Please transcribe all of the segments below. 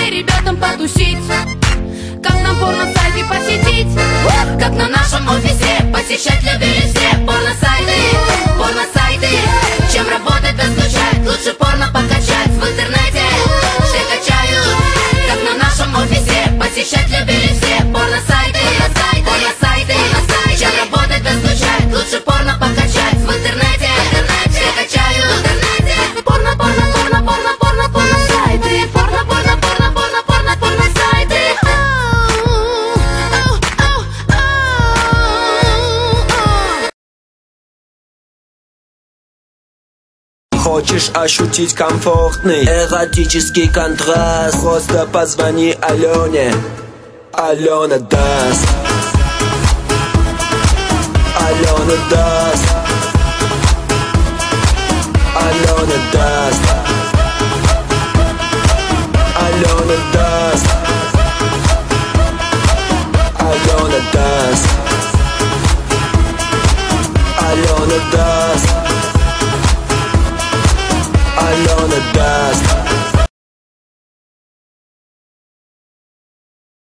бы ребятам потусить, как на порно-сайте посетить, как на нашем офисе посещать любили все порно-сайты. Порно-сайты, чем работать да скучать, лучше порно покачать в интернете. Все качают, как на нашем офисе посещать любили все порно-сайты. Порно-сайты, чем работать да скучать, лучше порно покачать в интернете. Все качают, порно-сайты. Порно-сайты. Хочешь ощутить комфортный эротический контраст? Просто позвони Алене, Алена даст. Алена даст. Алена даст. Алена даст. Алена даст. Алена даст. Алена даст.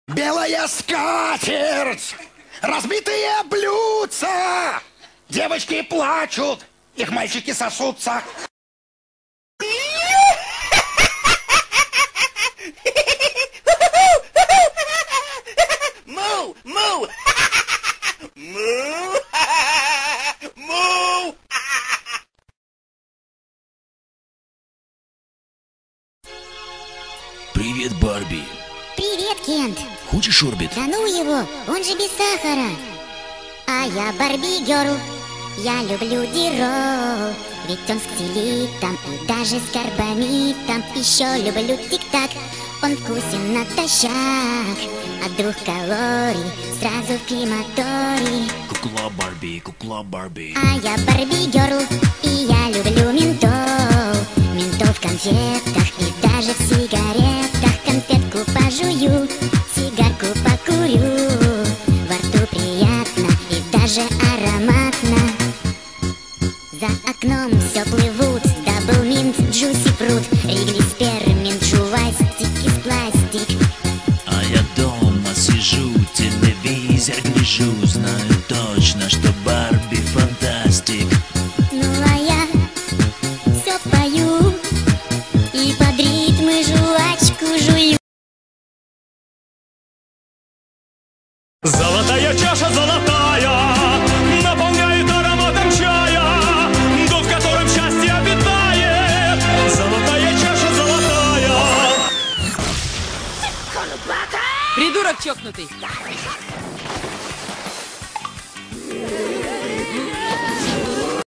Белая скатерть, разбитые блюдца, девочки плачут, их мальчики сосутся. Му! Му! Му! Му! Привет, Барби. Привет, Кент. Хочешь орбит? Да ну его, он же без сахара. А я Барби Герл, я люблю Дирол. Ведь он с целитом и даже с карбамитом. Еще люблю тик-так, он вкусен натощак. От 2 калорий сразу в крематорий. Кукла Барби, кукла Барби. А я Барби Герл, и я люблю ментол. Ментол в конфетах и даже в сигаретах. Конфетку пожую, сигарку покурю. Во рту приятно и даже ароматно. За окном все плывут, даблминт, джуси фрут, ригли спирминт, жувайс, стики с пластик. А я дома сижу, телевизор гляжу. Знаю точно, что Барби фантастик. Ну а я все пою и под ритмы жвачку жую. Золотая чаша золотая наполняет ароматом чая, дух, в котором счастье обитает. Золотая чаша золотая. Придурок чокнутый.